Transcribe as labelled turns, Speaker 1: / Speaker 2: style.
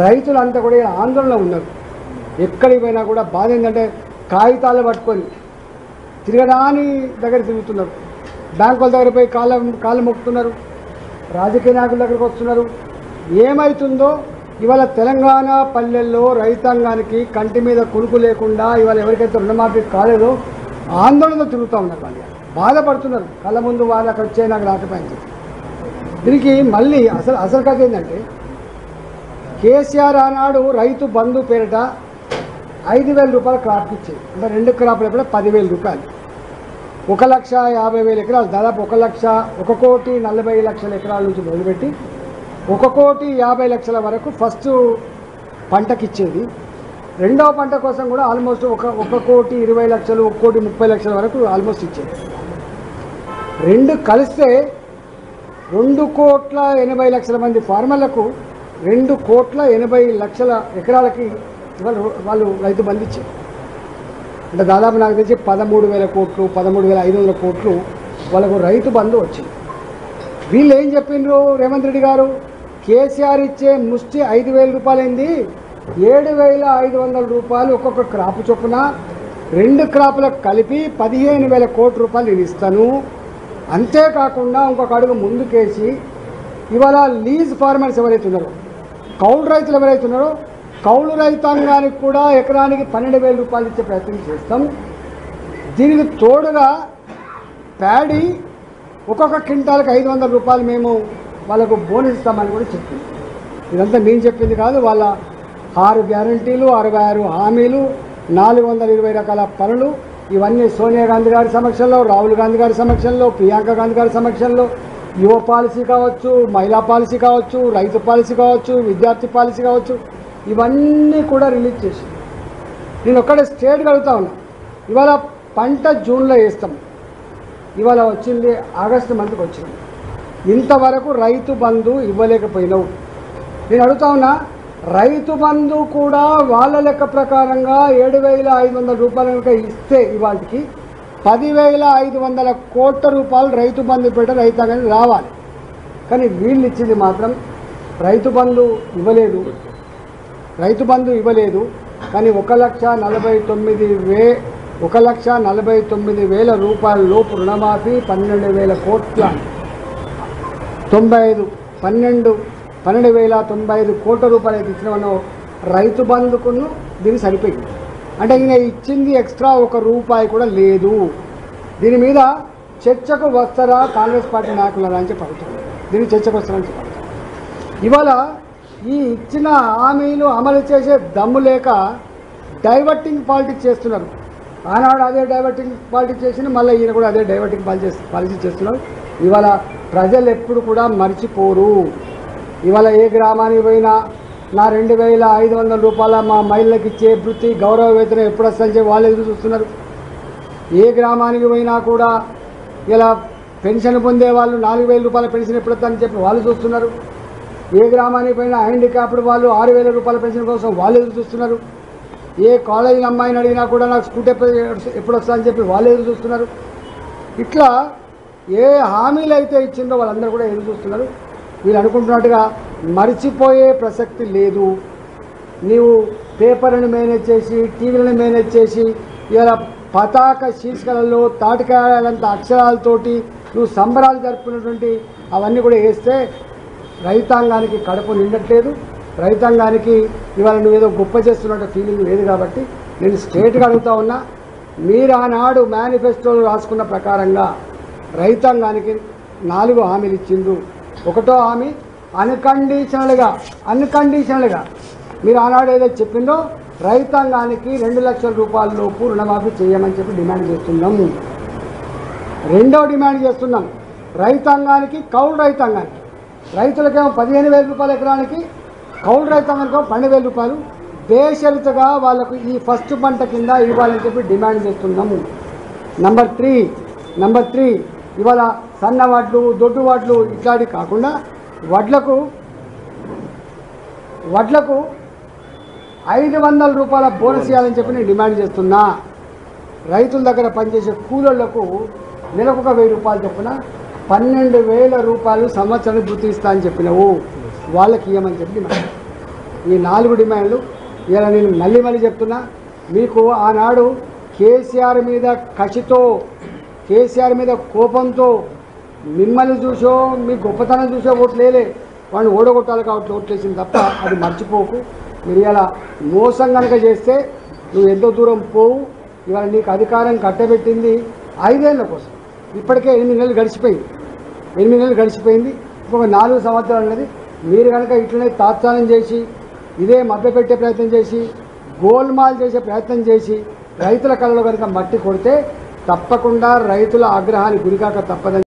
Speaker 1: రైతులంతా కూడా ఆందోళన ఉన్నారు. ఎక్కడికి పోయినా కూడా బాధ ఏంటంటే కాగితాలు పట్టుకొని తిరగడాని దగ్గర తిరుగుతున్నారు. బ్యాంకుల దగ్గర పోయి కాళ్ళు మొక్కుతున్నారు. రాజకీయ నాయకుల దగ్గరకు వస్తున్నారు. ఏమవుతుందో ఇవాళ తెలంగాణ పల్లెల్లో రైతాంగానికి కంటి మీద కునుకు లేకుండా ఇవాళ ఎవరికైతే రుణమాఫీ కాలేదో ఆందోళనతో తిరుగుతూ ఉన్నారు. వాళ్ళు బాధపడుతున్నారు. కళ్ళ ముందు వాళ్ళు అక్కడ వచ్చే నాకు రాకపోయింది. దీనికి మళ్ళీ అసలు కథ ఏంటంటే కేసీఆర్ ఆనాడు రైతు బంధు పేరిట 5,000 రూపాయలు క్రాప్ ఇచ్చేది. అంటే 2 క్రాపులు కూడా 10,000 రూపాయలు. 1,50,000 ఎకరాలు, దాదాపు 1,40,40,00,000 ఎకరాల నుంచి మొదలుపెట్టి 1,50,00,000 వరకు ఫస్ట్ పంటకి ఇచ్చేది. రెండవ పంట కోసం కూడా ఆల్మోస్ట్ 1,20,00,000, 1,30,00,000 వరకు ఆల్మోస్ట్ ఇచ్చేది. రెండు కలిస్తే 2,80,00,000 మంది ఫార్మర్లకు 2,80,00,000 ఎకరాలకి వాళ్ళు రైతు బంధు ఇచ్చారు. అంటే దాదాపు నాకు తెలిసి 13,000 కోట్లు, 13,500 కోట్లు వాళ్ళకు రైతు బంధు వచ్చింది. వీళ్ళు ఏం చెప్పిండ్రు రేవంత్ రెడ్డి గారు, కేసీఆర్ ఇచ్చే ముష్టి 5,000 రూపాయలైంది, 7,500 రూపాయలు ఒక్కొక్క క్రాపు చొప్పున 2 క్రాపులకు కలిపి 15,000 కోట్ల రూపాయలు నేను ఇస్తాను. అంతేకాకుండా ఇంకొక అడుగు ముందుకేసి ఇవాళ లీజ్ ఫార్మర్స్ ఎవరైతే ఉన్నారో, కౌలు రైతులు ఎవరైతే ఉన్నారో, కౌలు రైతాంగానికి కూడా ఎకరానికి 12,000 రూపాయలు ఇచ్చే ప్రయత్నం చేస్తాం. దీనికి తోడుగా ప్యాడీ ఒక్కొక్క క్వింటాలకు 500 రూపాయలు మేము వాళ్ళకు బోనస్ ఇస్తామని కూడా చెప్పింది. ఇదంతా నేను చెప్పింది కాదు. వాళ్ళ 6 గ్యారంటీలు, 66 హామీలు, 420 రకాల పనులు, ఇవన్నీ సోనియా గాంధీ గారి సమక్షంలో, రాహుల్ గాంధీ గారి సమక్షంలో, ప్రియాంక గాంధీ గారి సమక్షంలో, యువ పాలసీ కావచ్చు, మహిళా పాలసీ కావచ్చు, రైతు పాలసీ కావచ్చు, విద్యార్థి పాలసీ కావచ్చు, ఇవన్నీ కూడా రిలీజ్ చేసి నేను ఒక్కడే స్టేట్ కలుగుతా ఉన్నా. ఇవాళ పంట జూన్లో వేస్తాం, ఇవాళ వచ్చింది ఆగస్టు మంత్కి వచ్చింది. ఇంతవరకు రైతు బంధు ఇవ్వలేకపోయినావు. నేను అడుగుతా ఉన్నా, రైతు బంధు కూడా వాళ్ళ లెక్క ప్రకారంగా 7,500 రూపాయలు కనుక ఇస్తే ఇవాటికి 10,500 కోట్ల రూపాయలు రైతు బంధు పెట్ట రైతాంగానికి రావాలి. కానీ వీళ్ళు ఇచ్చింది మాత్రం రైతు బంధు ఇవ్వలేదు. కానీ 1,49,000 రూపాయల లోపు రుణమాఫీ, 12,000 కోట్ల 12,095 కోట్ల రూపాయలు అయితే ఇచ్చినామన్నో రైతు బంధుకును దీన్ని సరిపోయింది. అంటే ఈయన ఇచ్చింది ఎక్స్ట్రా 1 రూపాయి కూడా లేదు. దీని మీద చర్చకు వస్తారా కాంగ్రెస్ పార్టీ నాయకులరా అని చెప్పి అడుగుతున్నారు. దీన్ని చర్చకు వస్తారని చెప్పి అడుగుతున్నారు. ఇవాళ ఈ ఇచ్చిన హామీలు అమలు చేసే దమ్ము లేక డైవర్టింగ్ పాలిటిక్స్ చేస్తున్నారు. ఆనాడు అదే డైవర్టింగ్ పాలిటిక్స్ చేసింది, మళ్ళీ ఈయన కూడా అదే డైవర్టింగ్ పాలిటిక్స్ చేస్తున్నారు. ఇవాళ ప్రజలు ఎప్పుడు కూడా మర్చిపోరు. ఇవాళ ఏ గ్రామానికి పోయినా నా 2,500 రూపాయల మా మహిళలకు ఇచ్చే వృత్తి గౌరవ వేతనం ఎప్పుడు వస్తుందని చెప్పి వాళ్ళు ఎదురు చూస్తున్నారు. ఏ గ్రామానికి పోయినా కూడా ఇలా పెన్షన్ పొందే వాళ్ళు 4,000 రూపాయల పెన్షన్ ఎప్పుడు వస్తుందని చెప్పి వాళ్ళు చూస్తున్నారు. ఏ గ్రామానికి పోయినా హ్యాండిక్యాప్డ్ వాళ్ళు 6,000 రూపాయల పెన్షన్ కోసం వాళ్ళు ఎదురు చూస్తున్నారు. ఏ కాలేజీ అమ్మాయిని అడిగినా కూడా నాకు స్కూటీ ఎప్పుడు వస్తుందని చెప్పి వాళ్ళు ఎదురు చూస్తున్నారు. ఇట్లా ఏ హామీలు అయితే ఇచ్చిందో వాళ్ళందరూ కూడా ఎదురు చూస్తున్నారు. వీళ్ళు అనుకుంటున్నట్టుగా మర్చిపోయే ప్రసక్తి లేదు. నీవు పేపర్లను మేనేజ్ చేసి, టీవీలను మేనేజ్ చేసి, ఇలా పతాక శీర్షికలలో తాటికాయలంత అక్షరాలతోటి నువ్వు సంబరాలు జరుపుకున్నటువంటి అవన్నీ కూడా వేస్తే రైతాంగానికి కడుపు నిండట్లేదు. రైతాంగానికి ఇవాళ నువ్వు ఏదో గొప్ప చేస్తున్నట్టు ఫీలింగ్ లేదు. కాబట్టి నేను స్ట్రేట్గా అడుగుతా ఉన్నా, మీరు ఆనాడు మేనిఫెస్టోలో రాసుకున్న ప్రకారంగా రైతాంగానికి 4 హామీలు ఇచ్చిండ్రు. 1వ హామీ అన్కండిషనల్గా మీరు ఆనాడు ఏదైతే చెప్పిందో రైతాంగానికి 2 లక్షల రూపాయల లోపు రుణమాఫీ చేయమని చెప్పి డిమాండ్ చేస్తున్నాము. 2వ డిమాండ్ చేస్తున్నాం, రైతాంగానికి కౌలు రైతాంగానికి, రైతులకేమో 15,000 రూపాయల ఎకరానికి, కౌలు రైతాంగానికి 12,000 రూపాయలు బేషరతుగా వాళ్ళకు ఈ ఫస్ట్ పంట కింద ఇవ్వాలని చెప్పి డిమాండ్ చేస్తున్నాము. నంబర్ 3 ఇవాళ సన్న వడ్లు, దొడ్డు వడ్లు ఇట్లాంటివి కాకుండా వడ్లకు 500 రూపాయల బోనస్ ఇవ్వాలని చెప్పి నేను డిమాండ్ చేస్తున్నా. రైతుల దగ్గర పనిచేసే కూలీళ్లకు నెలకు 1,000 రూపాయలు చొప్పున 12,000 రూపాయలు సంవత్సరానికి గుర్తిస్తా అని చెప్పినావు, వాళ్ళకి ఇవ్వమని చెప్పి డిమాండ్. ఈ 4 డిమాండ్లు ఇలా నేను మళ్ళీ చెప్తున్నా. మీకు ఆనాడు కేసీఆర్ మీద కసితో, కేసీఆర్ మీద కోపంతో మిమ్మల్ని చూసో మీ గొప్పతనం చూసో ఓట్లేలే, వాడిని ఓడగొట్టాలి కాబట్టి ఓట్లేసింది తప్ప అది మర్చిపోకు. మీరు ఇలా మోసం కనుక చేస్తే నువ్వు ఎంతో దూరం పోవు. ఇవాళ నీకు అధికారం కట్టబెట్టింది 5 ఏళ్ల కోసం. ఇప్పటికే 8 నెలలు గడిచిపోయింది. 8 నెలలు గడిచిపోయింది. ఇంకొక 4 సంవత్సరాలు అనేది మీరు కనుక ఇట్లనే తాత్సారం చేసి, ఇదే మభ్యపెట్టే ప్రయత్నం చేసి, గోల్మాల్ చేసే ప్రయత్నం చేసి రైతుల కళ్ళలో కనుక మట్టి కొడితే తప్పకుండా రైతుల ఆగ్రహానికి గురికాక తప్పదని